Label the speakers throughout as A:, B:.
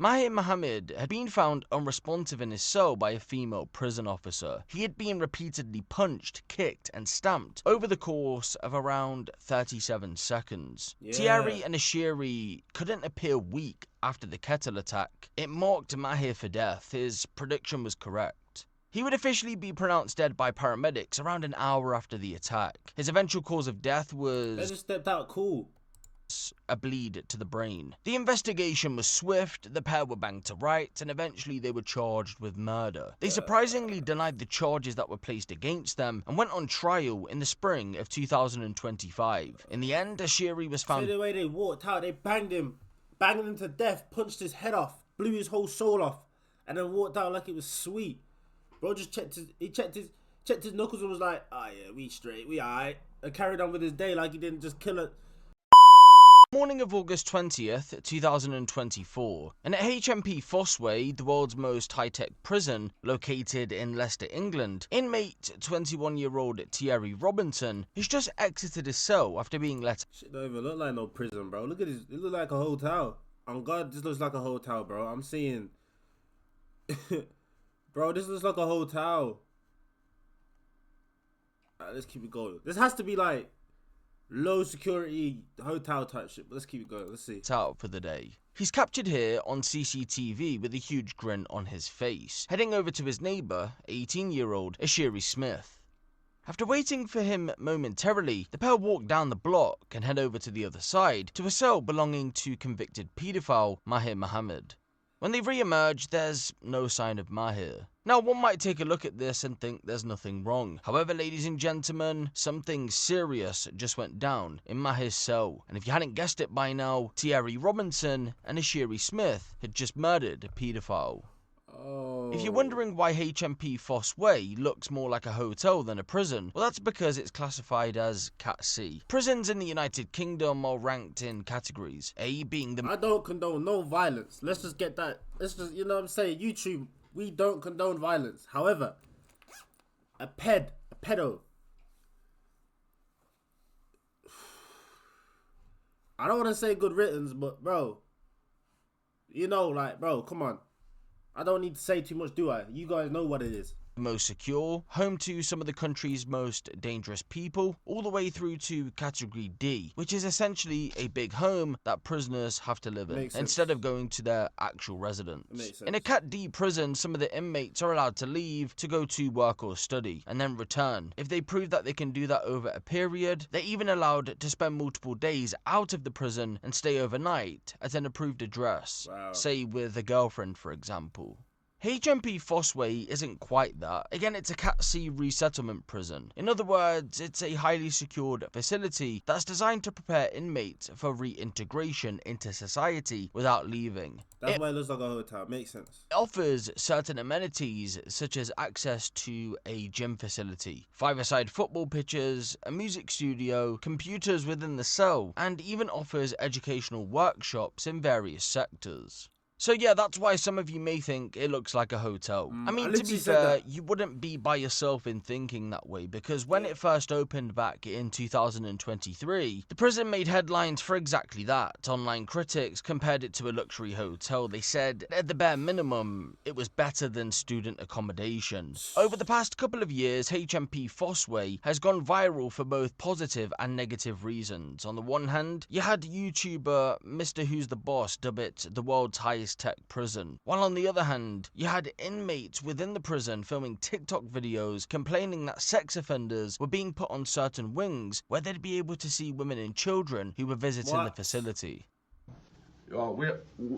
A: Mahir Mohammed had been found unresponsive in his cell by a female prison officer. He had been repeatedly punched, kicked and stamped over the course of around 37 seconds.
B: Yeah.
A: Thierry and Ashiri couldn't appear weak after the kettle attack. It marked Mahir for death. His prediction was correct. He would officially be pronounced dead by paramedics around an hour after the attack. His eventual cause of death was...
B: They just stepped out cool.
A: A bleed to the brain. The investigation was swift, the pair were banged to rights, and eventually they were charged with murder. They surprisingly denied the charges that were placed against them and went on trial in the spring of 2025. In the end, Ashiri was found...
B: See the way they walked out, they banged him to death, punched his head off, blew his whole soul off, and then walked out like it was sweet. Bro just checked his knuckles and was like, oh yeah, we straight, we alright. And carried on with his day like he didn't just kill her.
A: Morning of August 20th, 2024, and at HMP Fossway, the world's most high-tech prison, located in Leicester, England, inmate 21-year-old Thierry Robinson has just exited his cell after being let...
B: Shit don't even look like no prison, bro. Look at this, it look like a hotel. On God, this looks like a hotel, bro. I'm seeing... Bro, this looks like a hotel. Alright, let's keep it going. This has to be like... low security hotel type shit, but let's keep it going. Let's see.
A: Out for the day. He's captured here on CCTV with a huge grin on his face, heading over to his neighbour, 18-year-old Ashiri Smith. After waiting for him momentarily, the pair walk down the block and head over to the other side to a cell belonging to convicted paedophile Mahir Mohammed. When they re-emerge, there's no sign of Mahir. Now, one might take a look at this and think there's nothing wrong. However, ladies and gentlemen, something serious just went down in Mahir's cell. And if you hadn't guessed it by now, Thierry Robinson and Ashiri Smith had just murdered a paedophile.
B: Oh.
A: If you're wondering why HMP Fossway looks more like a hotel than a prison, well, that's because it's classified as Cat C. Prisons in the United Kingdom are ranked in categories. A being the...
B: I don't condone no violence. Let's just get that. Let's just, you know what I'm saying? YouTube, we don't condone violence. However, a pedo. I don't want to say good riddance, but bro, you know, like, bro, come on. I don't need to say too much, do I? You guys know what it is.
A: Most secure, home to some of the country's most dangerous people, all the way through to Category D, which is essentially a big home that prisoners have to live in, instead of going to their actual residence. In a Cat D prison, some of the inmates are allowed to leave to go to work or study, and then return. If they prove that they can do that over a period, they're even allowed to spend multiple days out of the prison and stay overnight at an approved address, say with a girlfriend, for example. HMP Fossway isn't quite that. Again, it's a Cat C resettlement prison. In other words, it's a highly secured facility that's designed to prepare inmates for reintegration into society without leaving.
B: That's why it looks like a hotel. Makes sense.
A: It offers certain amenities such as access to a gym facility, five-a-side football pitches, a music studio, computers within the cell, and even offers educational workshops in various sectors. So yeah, that's why some of you may think it looks like a hotel. I mean, to be fair, you wouldn't be by yourself in thinking that way, because when it first opened back in 2023, the prison made headlines for exactly that. Online critics compared it to a luxury hotel. They said, at the bare minimum, it was better than student accommodation. Over the past couple of years, HMP Fossway has gone viral for both positive and negative reasons. On the one hand, you had YouTuber Mr. Who's the Boss dub it the world's highest tech prison, while on the other hand, you had inmates within the prison filming TikTok videos complaining that sex offenders were being put on certain wings where they'd be able to see women and children who were visiting the facility.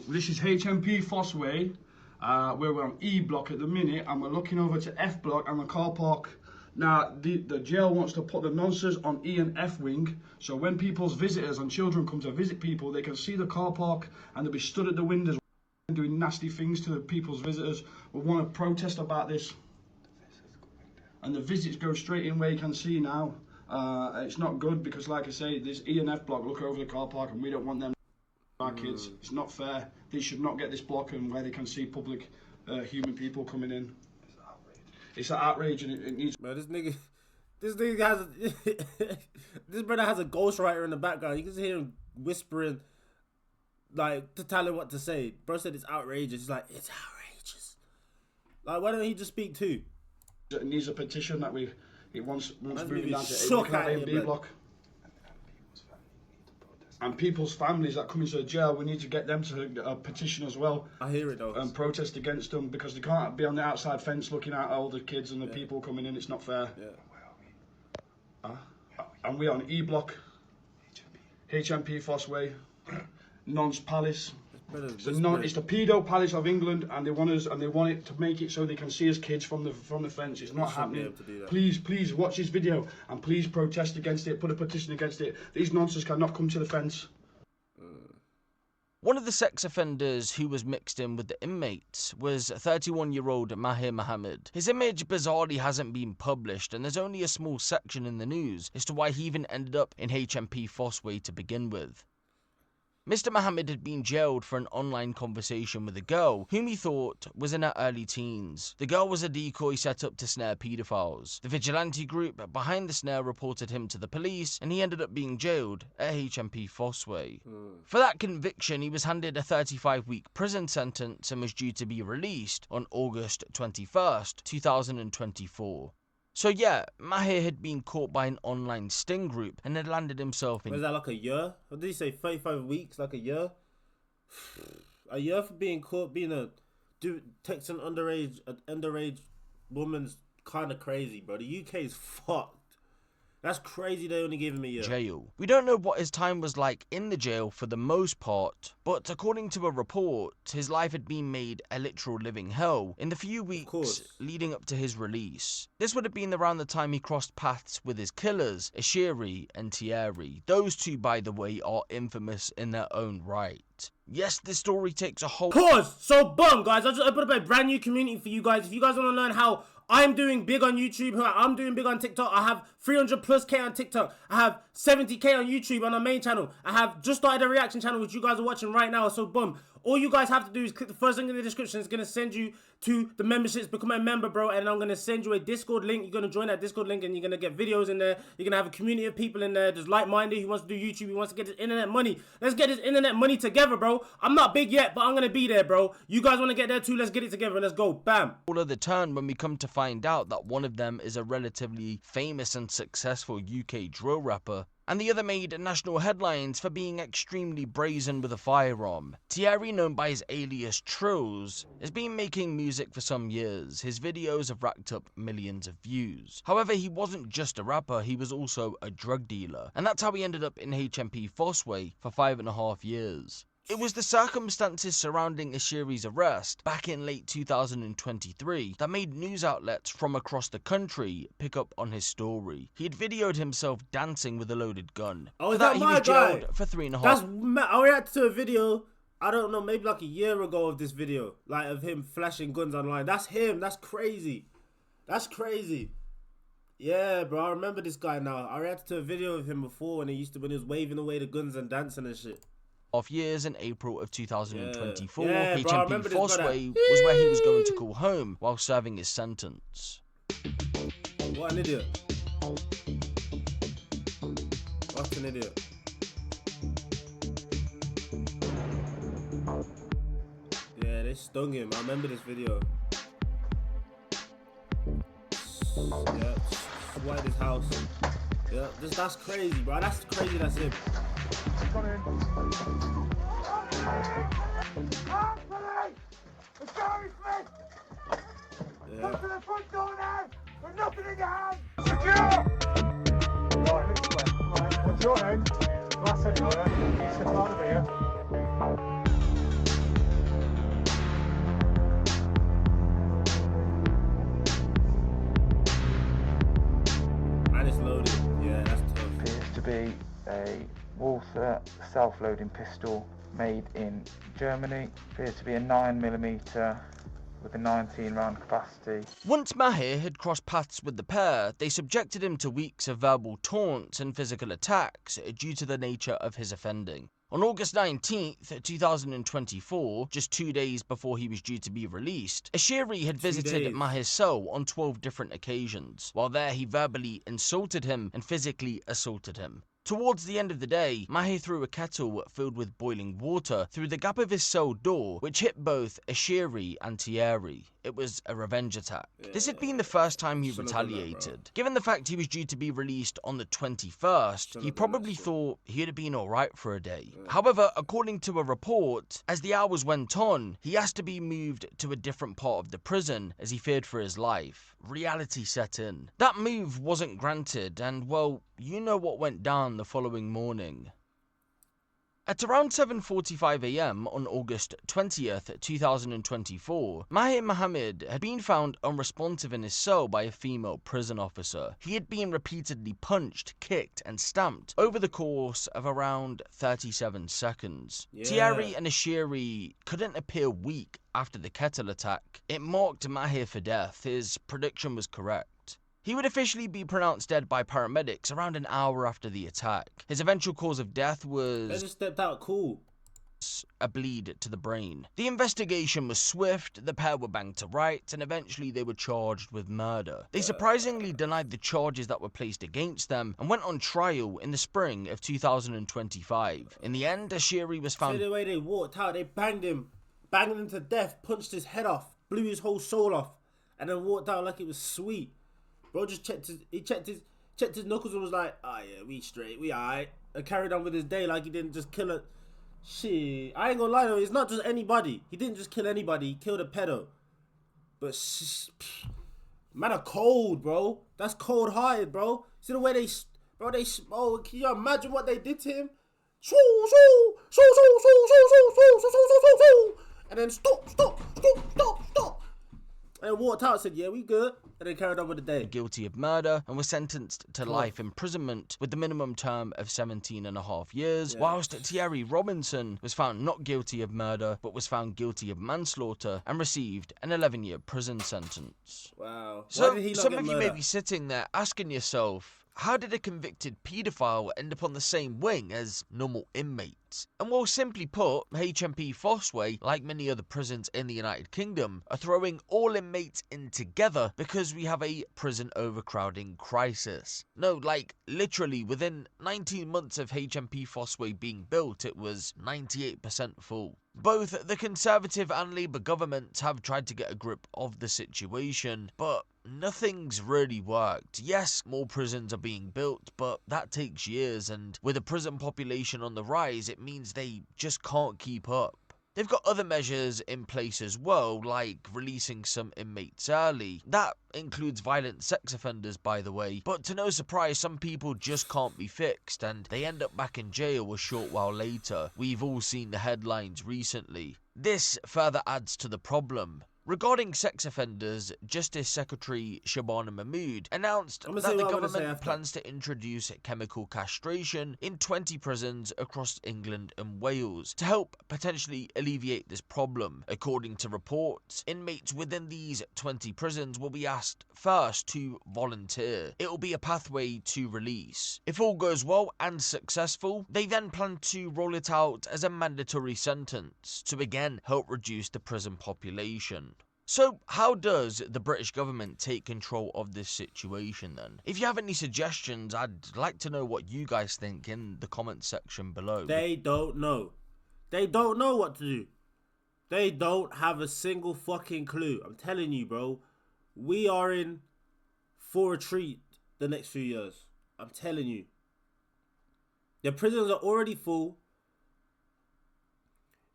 C: This is HMP Fossway. We're on E block at the minute, and we're looking over to F block and the car park. Now, the jail wants to put the nonces on E and F wing, so when people's visitors and children come to visit people, they can see the car park and they'll be stood at the windows doing nasty things to the people's visitors. We want to protest about this. And the visits go straight in where you can see now. It's not good because, like I say, this E and F block look over the car park and we don't want them our kids. It's not fair. They should not get this block and where they can see public human people coming in. It's an outrage and it needs...
B: Man, this nigga has this brother has a ghostwriter in the background. You can hear him whispering like to tell him what to say. Bro said it's outrageous. He's like, it's outrageous. Like, why don't he just speak too?
C: It needs a petition that it wants
B: Man's
C: moving down to
B: shook
C: A
B: out
C: and
B: here,
C: B
B: blood.
C: block. And people's families that come into the jail, we need to get them to petition as well.
B: I hear it though.
C: And protest against them, because they can't be on the outside fence looking at all the kids and the people coming in. It's not fair.
B: Yeah.
C: And we're on E block, HMP Fossway, Nonce Palace. It's the pedo palace of England, and they want it to make it so they can see us kids from the fence. It's not happening. Please watch this video and please protest against it. Put a petition against it. These nonsense cannot come to the fence.
A: One of the sex offenders who was mixed in with the inmates was 31-year-old Mahir Mohammed. His image bizarrely hasn't been published, and there's only a small section in the news as to why he even ended up in HMP Fossway to begin with. Mr. Mohammed had been jailed for an online conversation with a girl whom he thought was in her early teens. The girl was a decoy set up to snare pedophiles. The vigilante group behind the snare reported him to the police, and he ended up being jailed at HMP Fossway. For that conviction, he was handed a 35-week prison sentence and was due to be released on August 21st, 2024. So yeah, Mahir had been caught by an online sting group and had landed himself in...
B: Was that like a year? What did he say? 35 weeks? Like a year? A year for being caught being texting an underage woman's kind of crazy, bro. The UK is fucked. That's crazy they only gave him a year.
A: Jail. We don't know what his time was like in the jail for the most part, but according to a report, his life had been made a literal living hell in the few weeks leading up to his release. This would have been around the time he crossed paths with his killers, Ashiri and Thierry. Those two, by the way, are infamous in their own right. Yes, this story takes a whole...
B: Pause! So, boom, guys, I just opened up a brand new community for you guys. If you guys want to learn how I'm doing big on YouTube, how I'm doing big on TikTok, I have 300+ on TikTok. I have 70K on YouTube on our main channel. I have just started a reaction channel, which you guys are watching right now. So, boom. All you guys have to do is click the first link in the description. It's going to send you to the memberships. Become a member, bro. And I'm going to send you a Discord link. You're going to join that Discord link and you're going to get videos in there. You're going to have a community of people in there. There's like-minded who wants to do YouTube. Who wants to get this internet money. Let's get this internet money together, bro. I'm not big yet, but I'm going to be there, bro. You guys want to get there too? Let's get it together. Let's go. Bam.
A: All of the turn when we come to find out that one of them is a relatively famous and successful UK drill rapper, and the other made national headlines for being extremely brazen with a firearm. Thierry, known by his alias Trills, has been making music for some years. His videos have racked up millions of views. However, he wasn't just a rapper, he was also a drug dealer, and that's how he ended up in HMP Fossway for 5.5 years. It was the circumstances surrounding Ashiri's arrest back in late 2023 that made news outlets from across the country pick up on his story. He had videoed himself dancing with a loaded gun.
B: Oh, is
A: that
B: that
A: he
B: my
A: was
B: guy?
A: jailed for 3.5
B: That's I reacted to a video, I don't know, maybe like a year ago of this video. Like of him flashing guns online. That's him. That's crazy. That's crazy. Yeah, bro, I remember this guy now. I reacted to a video of him before when he was waving away the guns and dancing and shit.
A: years in April of 2024,
B: Yeah, bro, I remember
A: HMP
B: this
A: Fossway was where he was going to call home while serving his sentence.
B: What an idiot. What an idiot. Yeah, they stung him. I remember this video. Yeah, swatted his house. Yeah, that's crazy, bro. That's crazy, that's him.
D: Come in. It's Gary Smith!
B: Yeah.
D: Come to the front door now! With nothing in your hand! Secure! Right, this way. Right, what's your name? Last anywhere. You step out of here.
B: And it's loaded. Yeah, that's tough.
E: Appears to be a Walther self-loading pistol made in Germany. Appears to be a 9mm with a 19 round capacity.
A: Once Mahir had crossed paths with the pair, they subjected him to weeks of verbal taunts and physical attacks due to the nature of his offending. On August 19th, 2024, just 2 days before he was due to be released, Ashiri had visited Mahir's cell on 12 different occasions. While there, he verbally insulted him and physically assaulted him. Towards the end of the day, Maher threw a kettle filled with boiling water through the gap of his cell door, which hit both Ashiri and Thierry. It was a revenge attack. This had been the first time he
B: Shouldn't have done that, bro.
A: retaliated. Given the fact he was due to be released on the 21st, he
B: have done that
A: probably
B: shit.
A: thought he'd have been alright for a day. However, according to a report, as the hours went on, he asked to be moved to a different part of the prison as he feared for his life. Reality set in. That move wasn't granted, and well, you know what went down the following morning. At around 7:45 AM on August 20th, 2024, Maher Mohammed had been found unresponsive in his cell by a female prison officer. He had been repeatedly punched, kicked, and stamped over the course of around 37 seconds.
B: Yeah.
A: Thierry and Ashiri couldn't appear weak after the kettle attack. It marked Maher for death. His prediction was correct. He would officially be pronounced dead by paramedics around an hour after the attack. His eventual cause of death
B: They
A: was
B: just stepped out cool.
A: a bleed to the brain. The investigation was swift, the pair were banged to rights, and eventually they were charged with murder. They surprisingly denied the charges that were placed against them and went on trial in the spring of 2025. In the end, Ashiri was
B: See
A: found
B: the way they walked out, they banged him to death, punched his head off, blew his whole soul off, and then walked out like it was sweet. Bro just checked his knuckles and was like, oh yeah, we straight, we alright. And carried on with his day like he didn't just kill a... Shit, I ain't gonna lie though, it's not just anybody. He didn't just kill anybody, he killed a pedo. But man are cold, bro. That's cold hearted, bro. See the way they... Bro, can you imagine what they did to him? And then stop. And walked out and said, yeah, we good. And then carried on with the day.
A: guilty of murder and was sentenced to life imprisonment with the minimum term of 17.5 years, whilst Thierry Robinson was found not guilty of murder but was found guilty of manslaughter and received an 11-year prison sentence.
B: Wow.
A: So
B: Why did he not
A: some
B: get
A: of you
B: murder?
A: may be sitting there asking yourself, how did a convicted paedophile end up on the same wing as normal inmates? And well, simply put, HMP Fossway, like many other prisons in the United Kingdom, are throwing all inmates in together because we have a prison overcrowding crisis. No, like, literally, within 19 months of HMP Fossway being built, it was 98% full. Both the Conservative and Labour governments have tried to get a grip of the situation, but nothing's really worked. Yes, more prisons are being built, but that takes years, and with a prison population on the rise, it means they just can't keep up. They've got other measures in place as well, like releasing some inmates early. That includes violent sex offenders, by the way, but to no surprise, some people just can't be fixed, and they end up back in jail a short while later. We've all seen the headlines recently. This further adds to the problem. Regarding sex offenders, Justice Secretary Shabana Mahmood announced
B: I'ma
A: that
B: say
A: the
B: what I'm gonna say
A: government
B: after.
A: plans to introduce chemical castration in 20 prisons across England and Wales to help potentially alleviate this problem. According to reports, inmates within these 20 prisons will be asked first to volunteer. It will be a pathway to release. If all goes well and successful, they then plan to roll it out as a mandatory sentence to again help reduce the prison population. So, how does the British government take control of this situation then? If you have any suggestions, I'd like to know what you guys think in the comment section below.
B: They don't know. They don't know what to do. They don't have a single fucking clue. I'm telling you, bro. We are in for a treat the next few years. I'm telling you. The prisons are already full.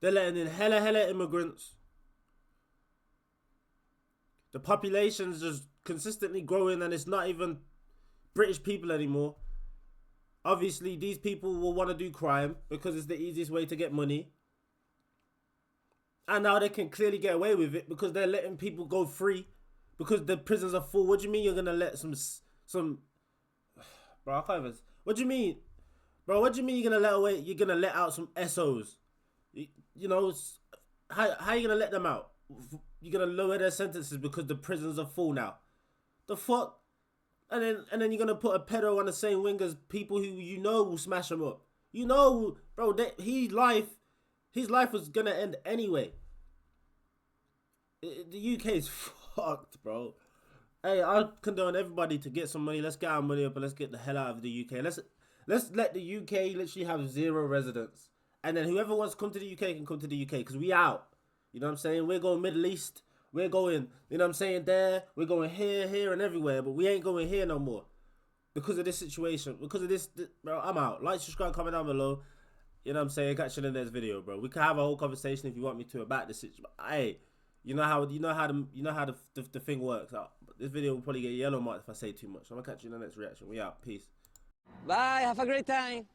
B: They're letting in hella immigrants. The population's just consistently growing, and it's not even British people anymore. Obviously, these people will want to do crime because it's the easiest way to get money. And now they can clearly get away with it because they're letting people go free because the prisons are full. What do you mean you're going to let some... Bro, I can't even... What do you mean? Bro, what do you mean you're going to let out some SOs? You know, how are you going to let them out? You're going to lower their sentences because the prisons are full now. The fuck? And then you're going to put a pedo on the same wing as people who you know will smash them up. You know, bro, his life was going to end anyway. The UK is fucked, bro. Hey, I condone everybody to get some money. Let's get our money up and let's get the hell out of the UK. Let's let the UK literally have 0 residents. And then whoever wants to come to the UK can come to the UK because we out. You know what I'm saying? We're going Middle East. We're going, you know what I'm saying, there. We're going here, and everywhere. But we ain't going here no more. Because of this situation. Because of this, bro, I'm out. Like, subscribe, comment down below. You know what I'm saying? Catch you in the next video, bro. We can have a whole conversation if you want me to about this situation. Hey, you know how the thing works. This video will probably get yellow marked if I say too much. I'm gonna catch you in the next reaction. We out. Peace.
F: Bye. Have a great time.